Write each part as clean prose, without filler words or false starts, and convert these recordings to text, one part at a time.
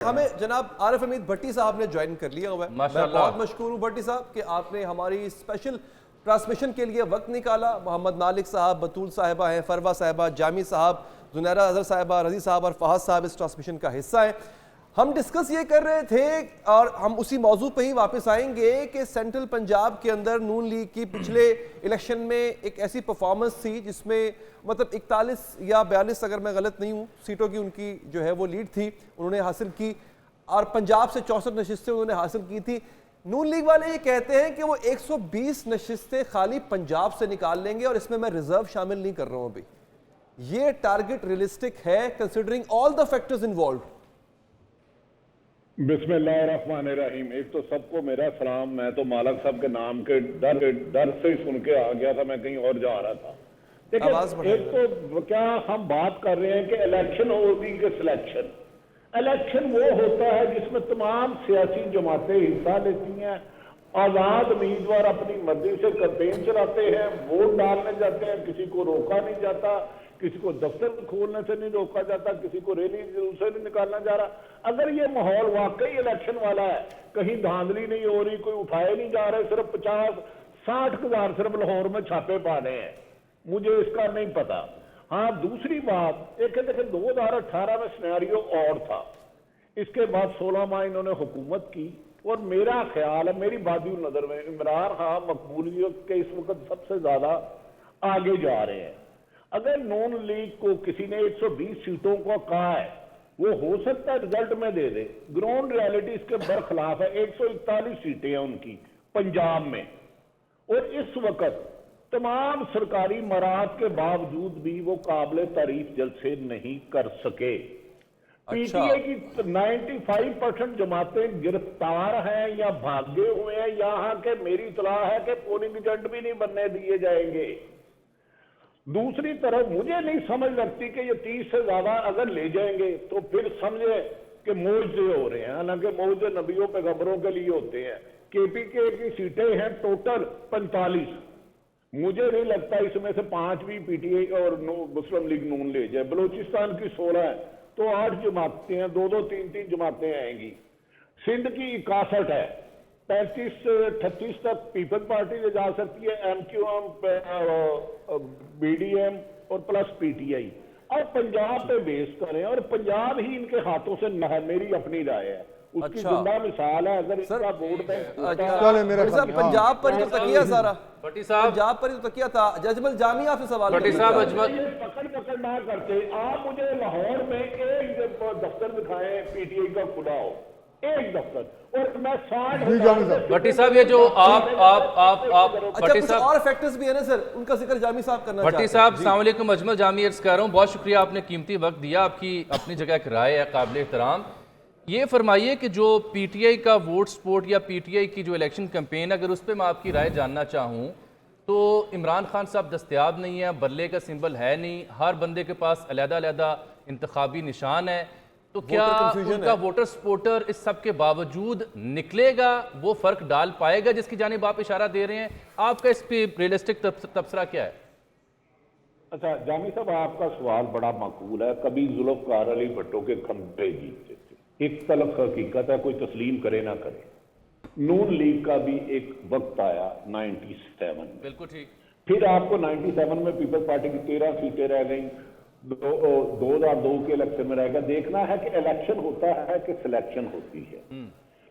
हमें जनाब आरिफ हमीद भट्टी साहब ने ज्वाइन कर लिया हुआ है। मैं बहुत मशकूर हूँ भट्टी साहब कि आपने हमारी स्पेशल ट्रांसमिशन के लिए वक्त निकाला। मोहम्मद मालिक साहब, बतूल साहिबा हैं, फरवा साहिबा, जामी साहब, जुनैरा अजहर साहिबा, रजी साहब और फहद साहब इस ट्रांसमिशन का हिस्सा है। हम डिस्कस ये कर रहे थे और हम उसी मौजू पे ही वापस आएंगे कि सेंट्रल पंजाब के अंदर नून लीग की पिछले इलेक्शन में एक ऐसी परफॉर्मेंस थी जिसमें मतलब 41 या 42 अगर मैं गलत नहीं हूँ सीटों की उनकी जो है वो लीड थी, उन्होंने हासिल की और पंजाब से 64 नशिस्तें उन्होंने हासिल की थी। नून लीग वाले ये कहते हैं कि वो 120 नशिस्तें खाली पंजाब से निकाल लेंगे और इसमें मैं रिजर्व शामिल नहीं कर रहा हूँ अभी। ये टारगेट रियलिस्टिक है considering all the factors involve? बिस्मिल्लाहिर्रहमानिर्रहीम। एक तो सबको मेरा सलाम। मैं तो मालिक साहब के नाम के डर से ही सुन के आ गया था, मैं कहीं और जा रहा था। देखिए, एक तो क्या हम बात कर रहे हैं कि इलेक्शन होगी कि सिलेक्शन। इलेक्शन वो होता है जिसमें तमाम सियासी जमातें हिस्सा लेती हैं, आजाद उम्मीदवार अपनी मर्जी से कैंपेन चलाते हैं, वोट डालने जाते हैं, किसी को रोका नहीं जाता, किसी को दफ्तर खोलने से नहीं रोका जाता, किसी को रैली से नहीं निकालना जा रहा। अगर ये माहौल वाकई इलेक्शन वाला है, कहीं धांधली नहीं हो रही, कोई उठाए नहीं जा रहे, सिर्फ 50-60 हजार सिर्फ लाहौर में छापे पाने हैं, मुझे इसका नहीं पता। हाँ, दूसरी बात एक है, देखिए 2018 में सिनेरियो और था, इसके बाद 16 माह इन्होंने हुकूमत की और मेरा ख्याल है, मेरी बादी नजर में इमरान खान मकबूलियत के इस वक्त सबसे ज्यादा आगे जा रहे हैं। अगर नून लीग को किसी ने 120 सीटों को कहा है, वो हो सकता है रिजल्ट में दे दे, ग्राउंड रियलिटी इसके बरखिलाफ है। 141 सीटें हैं उनकी पंजाब में और इस वक्त तमाम सरकारी मराहत के बावजूद भी वो काबिल तारीफ जलसे नहीं कर सके। पीटीआई की 95% जमातें गिरफ्तार हैं या भागे हुए हैं। यहाँ के मेरी इतलाह है कि पोलिंग एजेंट भी नहीं बनने दिए जाएंगे। दूसरी तरफ मुझे नहीं समझ लगती कि ये 30 से ज्यादा अगर ले जाएंगे तो फिर समझे कि मुआवजे हो रहे हैं, हालांकि मुआवजे नबियों पैगंबरों के लिए होते हैं। केपीके की सीटें हैं टोटल 45, मुझे नहीं लगता इसमें से 5 भी पीटीआई और मुस्लिम लीग नून ले जाए। बलूचिस्तान की 16 है तो 8 जमातें हैं, 2-2, 3-3 जमातें आएंगी। सिंध की 61 है, 35 से 38 तक पीपल्स पार्टी ले जा सकती है, एमक्यूएम, बीडीएम और प्लस पीटीआई। और पंजाब पे बेस करें और पंजाब ही इनके हाथों से न है, मेरी अपनी राय है। उसकी जिंदा मिसाल है। अगर इसका वोट बैंक पंजाब पर तो तकिया सारा पंजाब पर तो तकिया था। जजमल जामी आपसे सवाल पकड़ ना करते आप मुझे लाहौर में एक दफ्तर दिखाएं पीटीआई का खुला हो, एक दफ्तर, और मैं 60 भट्टी साहब ये जो आप भट्टी साहब और फैक्टर्स भी है ना सर, उनका जिक्र जामी साहब करना भट्टी साहब अस्सलाम वालेकुम। अजमल जामी अर्ज कर रहा हूँ, बहुत शुक्रिया आपने कीमती वक्त दिया, आपकी अपनी जगह एक राय है काबिल एहतराम। ये फरमाइए कि जो पीटीआई का वोट सपोर्ट या पीटीआई की जो इलेक्शन कैंपेन, अगर उस पर मैं आपकी राय जानना चाहूँ तो इमरान खान साहब दस्तयाब नहीं है, बल्ले का सिंबल है नहीं, हर बंदे के पास अलग-अलग इंतखाबी निशान है, तो क्या उनका वोटर सपोर्टर इस सब के बावजूद निकलेगा, वो फर्क डाल पाएगा जिसकी जानिब आप इशारा दे रहे हैं? आपका इस पे रियलिस्टिक तबसरा क्या है? अच्छा जामी साहब, आपका सवाल बड़ा माकूल है। कभी जुल्फकार अली भट्टो के खंभे जीतते थे, एक तलख हकीकत है, कोई तस्लीम करे ना करे। नून लीग का भी एक वक्त आया 97 में, बिल्कुल ठीक। फिर आपको 97 में पीपल्स पार्टी की 13 सीटें रह गई, 2002 के इलेक्शन में रहेगा। देखना है कि इलेक्शन होता है कि सिलेक्शन होती है।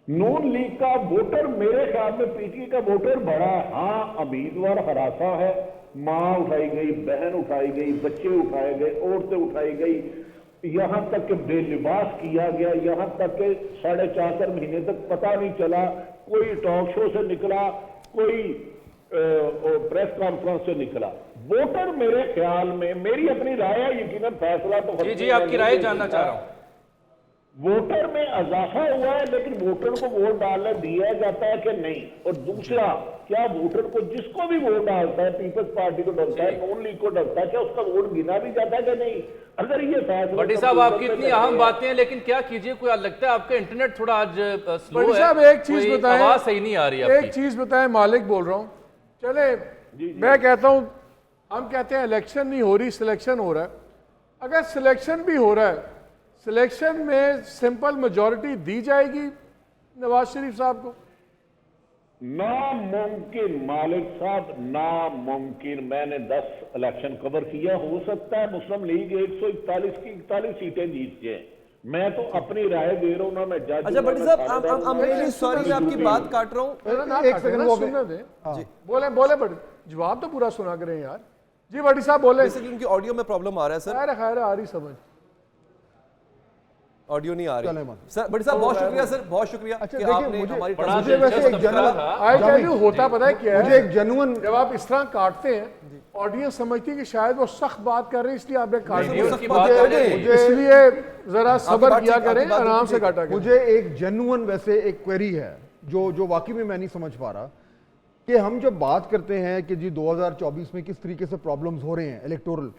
नून लीग का वोटर मेरे ख्याल में पीटीआई का वोटर बड़ा है। हाँ, उम्मीदवार हरासा है, माँ उठाई गई, बहन उठाई गई, बच्चे उठाए गए, औरतें उठाई गई, यहां तक कि बेलिबास किया गया, यहां तक कि 4.5 महीने तक पता नहीं चला, कोई टॉक शो से निकला, कोई प्रेस कॉन्फ्रेंस से निकला। वोटर मेरे ख्याल में, मेरी अपनी राय है, यकीनन फैसला तो जी आपकी राय जानना चाह रहा हूं। वोटर में इजाफा हुआ है, लेकिन वोटर को वोट डालने दिया जाता है कि नहीं? और दूसरा, क्या वोटर को जिसको भी वोट डालता है, पीपल्स पार्टी को डरता है, नून लीग को डरता है, क्या उसका वोट गिना भी जाता है कि नहीं? अगर ये फैसला, भट्टी साहब आपकी इतनी अहम बातें हैं, लेकिन क्या कीजिए, कोई लगता है आपका इंटरनेट थोड़ा आज स्लो है। साहब एक चीज बताएं, आवाज सही नहीं आ रही है। एक चीज बताएं, मालिक बोल रहा हूं। चले मैं कहता हूं, हम कहते हैं इलेक्शन नहीं हो रही, सिलेक्शन हो रहा है। अगर सिलेक्शन भी हो रहा है, सिलेक्शन में सिंपल मेजॉरिटी दी जाएगी नवाज शरीफ साहब को? नामुमकिन मालिक साहब, नामुमकिन। मैंने 10 इलेक्शन कवर किया, हो सकता है मुस्लिम लीग 141 की 41 सीटें जीत जाए। मैं तो अपनी राय दे रहा हूँ ना, मैं जज। अच्छा भट्टी साहब, I'm really sorry, मैं आपकी बात काट रहा हूँ। एक सेकंड वो सुनने दें। बोले बोले बट जवाब तो पूरा सुना करें यार। जी भट्टी साहब बोले। बेसिकली उनकी ऑडियो में प्रॉब्लम आ रहा है सर। खैर आ रही समझ, ऑडियो नहीं आ रही सर। भट्टी साहब बहुत शुक्रिया सर, बहुत शुक्रिया कि आपने हमारी मुझे वैसे एक जनरल होता पता है क्या है, मुझे एक जेन्युइन जब आप इस तरह काटते हैं ऑडियंस समझती है कि शायद वो सख्त बात कर रही है इसलिए आपने काट दिया। इसलिए जरा सब्र किया करें, आराम से काटा करें। मुझे एक जेन्युइन वैसे एक क्वेरी है जो वाकई में मैं नहीं समझ पा रहा कि हम जब बात करते हैं कि जी 2024 में किस तरीके से प्रॉब्लम्स हो रहे हैं इलेक्टोरल,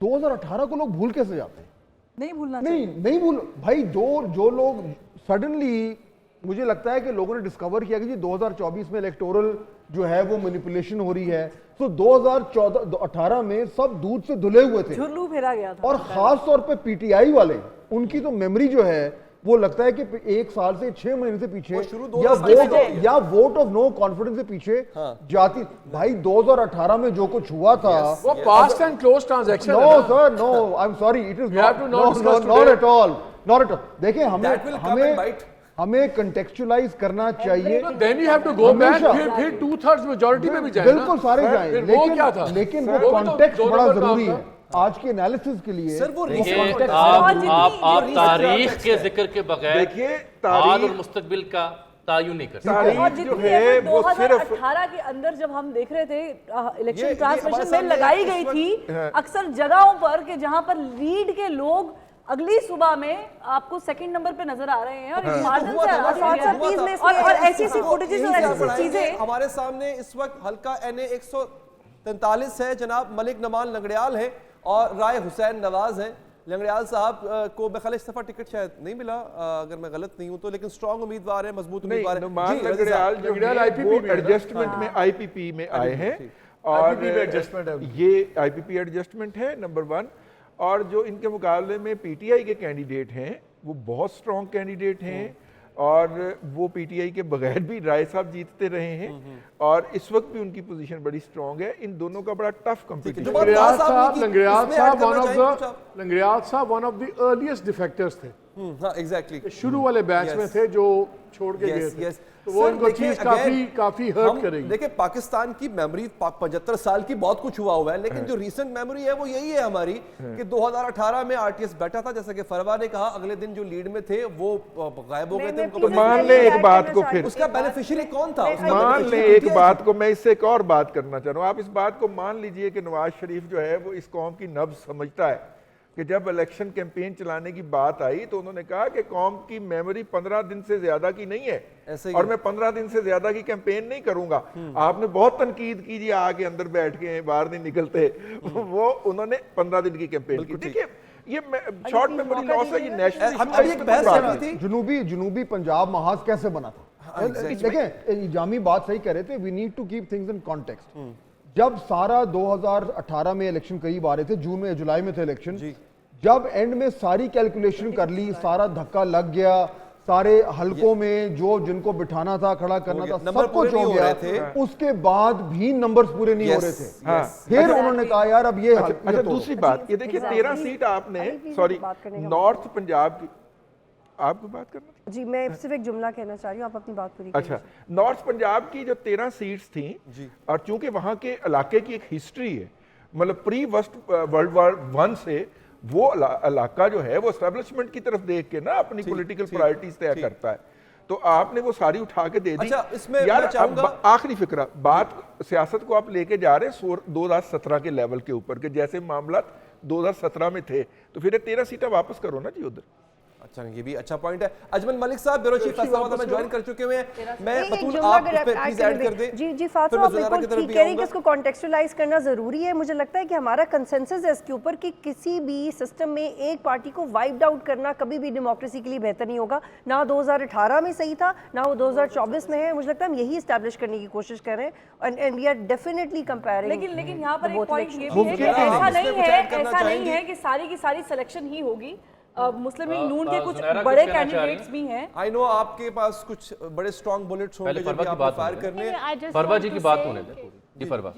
2018 को लोग भूल कैसे जाते हैं? नहीं भूलना नहीं भूल भाई। जो लोग सडनली, मुझे लगता है कि लोगों ने डिस्कवर किया कि जी 2024 में इलेक्टोरल जो है वो मैनिपुलेशन हो रही है। तो 2018 में सब दूध से धुले हुए थे, झुर्रू फेरा गया था। और खास तौर पे पीटीआई वाले, उनकी तो मेमोरी जो है वो लगता है कि 1 साल से 6 महीने से पीछे या वोट ऑफ नो कॉन्फिडेंस से पीछे जाती। भाई 2018 में जो कुछ हुआ था वो past and close transaction. No sir, no, I am sorry, it is not at all. देखिए हमें कंटेक्चुअलाइज करना चाहिए। Then you have to go back, फिर 2/3 मेजॉरिटी में भी जाए। बिल्कुल सारे जाएं, लेकिन वो कॉन्टेक्स्ट बड़ा जरूरी है आज के एनालिसिस के लिए। सर वो आप तारीख के जिक्र के बगैर देखिए हाल और मुस्तकबिल का तायुन नहीं कर सकते। तारीख जो है वो सिर्फ 2018 के अंदर जब हम देख रहे थे इलेक्शन ट्रांसमिशन में लगाई गई थी अक्सर जगहों पर कि जहां पर लीड के लोग अगली सुबह में आपको सेकंड नंबर पे नजर आ रहे हैं और मार्जिन से और ऐसी फुटेजेस और ऐसी चीजें हमारे सामने इस वक्त हल्का NA 143 है। जनाब मलिक नमान लंगड़ियाल है और राय हुसैन नवाज हैं। लंगड़ियाल साहब को बखल इस्तीफा टिकट शायद नहीं मिला अगर मैं गलत नहीं हूं तो, लेकिन स्ट्रांग उम्मीदवार है, मजबूत उम्मीदवार है। नुमान लंगड़ियाल जो है एडजस्टमेंट में IPP में आए हैं और ये IPP एडजस्टमेंट है नंबर 1। और जो इनके मुकाबले में PTI के कैंडिडेट हैं वो बहुत स्ट्रॉन्ग कैंडिडेट हैं और वो PTI के बगैर भी राय साहब जीतते रहे हैं और इस वक्त भी उनकी पोजीशन बड़ी स्ट्रॉन्ग है। इन दोनों का बड़ा टफ कंपटीशन। लंगड़ियाल साहब one of the earliest defectors थे। हाँ एग्जैक्टली, शुरू वाले बैच में थे जो छोड़ के गए थे। तो वो इनको चीज काफी हर्ट करेगी। देखिए पाकिस्तान की मेमोरी 75 साल की बहुत कुछ हुआ है, लेकिन जो रीसेंट मेमोरी है वो यही है हमारी कि 2018 में RTS बैठा था, जैसा कि फरवा ने कहा, अगले दिन जो लीड में थे वो गायब हो गए थे। तो मान ले एक बात को, फिर उसका बेनिफिशियरी कौन था? मान ले एक बात को, मैं इससे एक और बात करना चाह रहा हूँ। आप इस बात को मान लीजिए कि नवाज शरीफ जो है वो इस कौम की नब्ज समझता है कि जब इलेक्शन कैंपेन चलाने की बात आई तो उन्होंने कहा कि कौम की मेमोरी 15 दिन से ज्यादा की नहीं है और मैं 15 दिन से ज्यादा की कैंपेन नहीं करूंगा। आपने बहुत तनकीद की जी, आके अंदर बैठ के बाहर नहीं निकलते। वो उन्होंने 15 दिन की कैंपेन की। देखिए ये शॉर्ट मेमोरी लॉस है, ये नेशनल। जुनूबी पंजाब महाज कैसे बना था? देखें जामी बात सही कह रहे थे, we need to keep things in context. जब सारा 2018 में इलेक्शन करीब आ रहे थे, जून में जुलाई में थे इलेक्शन, जब एंड में सारी कैलकुलेशन कर ली, सारा धक्का लग गया, सारे हलकों में जो जिनको बिठाना था, खड़ा करना था, सब कुछ हो गया, उसके बाद भी नंबर्स पूरे नहीं हो रहे थे। फिर उन्होंने कहा यार अब ये अच्छा दूसरी बात ये देखिए 13 सीट आपने, सॉरी नॉर्थ पंजाब की, आपको बात करना जी, मैं सिर्फ एक जुमला कहना चाह रही हूँ, आप अपनी बात पूरी अच्छा। नॉर्थ पंजाब की जो 13 सीट्स थी और चूंकि वहां के इलाके की एक हिस्ट्री है, मतलब प्री वर्ल्ड वॉर 1 से वो इलाका जो है वो एस्टेब्लिशमेंट की तरफ देख के ना अपनी पॉलिटिकल प्रायोरिटीज तय करता है, तो आपने वो सारी उठा के दे दी। अच्छा, इसमें यार आखिरी फिक्रा बात, सियासत को आप लेके जा रहे हैं 2017 के लेवल के ऊपर के जैसे मामला 2017 में थे, तो फिर 13 सीटें वापस करो ना जी उधर। अच्छा, ये भी अच्छा पॉइंट है। अजमल मलिक साहब ब्यूरो चीफ फैसलाबाद में ज्वाइन कर चुके हैं। मैं बतूल आप उस पे प्लीज ऐड कर दें। जी फातिमा, आप बिल्कुल ठीक कह रही हैं कि इसको कॉन्टेक्चुअलाइज करना जरूरी है। मुझे लगता है कि हमारा कंसेंसस है इसके ऊपर कि किसी भी सिस्टम में एक पार्टी को वाइप्ड आउट करना कभी भी डेमोक्रेसी के लिए बेहतर नहीं होगा। ना 2018 में सही था, ना वो 2024 में है। मुझे लगता है हम यही एस्टैब्लिश करने की कोशिश कर रहे हैं and we are definitely comparing. लेकिन यहाँ पर एक पॉइंट ये भी है कि ऐसा नहीं है कि सारी की सारी सिलेक्शन ही होगी। मुस्लिम लीग नून के कुछ जुनैरा बड़े कुछ कहना चाह रही कैंडिडेट्स भी हैं। आई नो आपके पास कुछ बड़े स्ट्रॉन्ग बुलेट्स होंगे पहले जो फरवा भी की आपने बात फायर होने करने हैं। फरवा जी की बात होने दे पूरी। जी फरवा।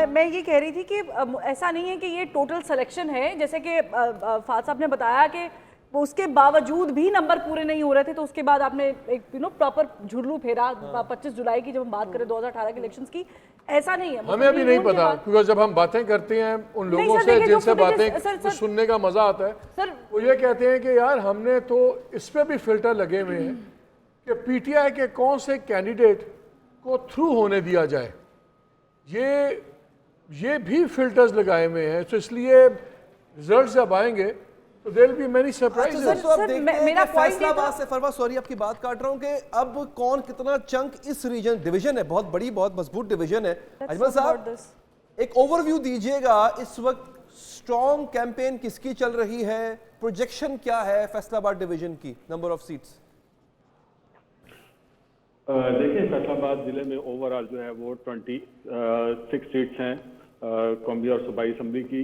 मैं ये कह रही थी कि ऐसा नहीं है कि ये टोटल सिलेक्शन है, जैसे कि फाद साहब ने बताया कि उसके बावजूद भी नंबर पूरे नहीं हो रहे थे, तो उसके बाद आपने एक प्रॉपर झुर्लू फेरा 25 जुलाई की, जब हम बात करें 2018 के इलेक्शंस की। ऐसा नहीं है, हमें अभी नहीं पता, क्योंकि जब हम बातें करते हैं उन लोगों से जिनसे बातें सुनने का मजा आता है, वो ये कहते हैं कि यार हमने तो इस पे भी फिल्टर लगे हुए हैं कि पीटीआई के कौन से कैंडिडेट को थ्रू होने दिया जाए, ये भी फिल्टर्स लगाए हुए हैं। तो इसलिए रिजल्ट जब आएंगे तो there will be many surprises. तो अब देखते हैं कि फैसलाबाद से फरवा, सॉरी आपकी बात काट रहा हूं, कि अब कौन कितना चंक इस रीजन, डिवीजन है बहुत बड़ी, बहुत मजबूत डिवीजन है। अजमल साहब एक ओवरव्यू दीजिएगा, इस वक्त स्ट्रॉन्ग कैंपेन किसकी चल रही है, प्रोजेक्शन क्या है फैसलाबाद डिवीजन की, नंबर ऑफ सीट्स? देखिए फैसलाबाद जिले में ओवरऑल जो है वो 26 सीट्स हैं कौमी और सूबाई असम्बली की,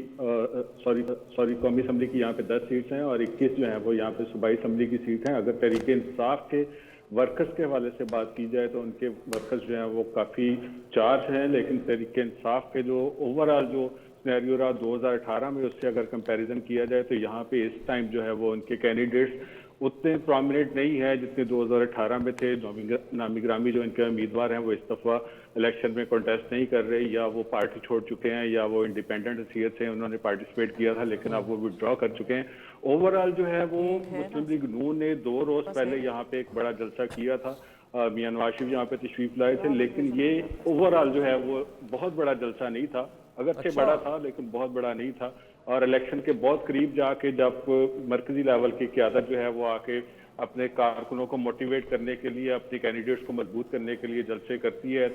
सॉरी कौमी असम्बली की यहाँ पे 10 सीट्स हैं और 21 जो हैं वो यहाँ पे सूबाई असम्बली की सीट हैं। अगर तहरीके इंसाफ के वर्कर्स के हवाले से बात की जाए तो उनके वर्कर्स जो हैं वो काफ़ी चार्ज हैं, लेकिन तहरीके इंसाफ के जो ओवरऑल जो सिनेरियो रहा 2018 में उससे अगर कंपैरिजन किया जाए तो यहाँ पे इस टाइम जो है वो उनके कैंडिडेट्स उतने प्रोमिनेंट नहीं है जितने 2018 में थे। नामी ग्रामी जो इनके उम्मीदवार हैं वो इस दफ़ा इलेक्शन में कॉन्टेस्ट नहीं कर रहे, या वो पार्टी छोड़ चुके हैं, या वो इंडिपेंडेंट हैसियत से उन्होंने पार्टिसिपेट किया था लेकिन अब वो विड्रॉ कर चुके हैं। ओवरऑल जो है वो मुस्लिम लीग नून ने 2 रोज पहले यहाँ पे एक बड़ा जलसा किया था, मियां नवाज शरीफ यहाँ पे तशरीफ लाए थे, लेकिन ये ओवरऑल जो है वो बहुत बड़ा जलसा नहीं था, अगरचे बड़ा था लेकिन बहुत बड़ा नहीं था। और इलेक्शन के बहुत करीब जाके जब मरकजी लेवल की क़यादत जो है वो आके अपने कारकुनों को मोटिवेट करने के लिए, अपने कैंडिडेट्स को मजबूत करने के लिए जलसे करती है,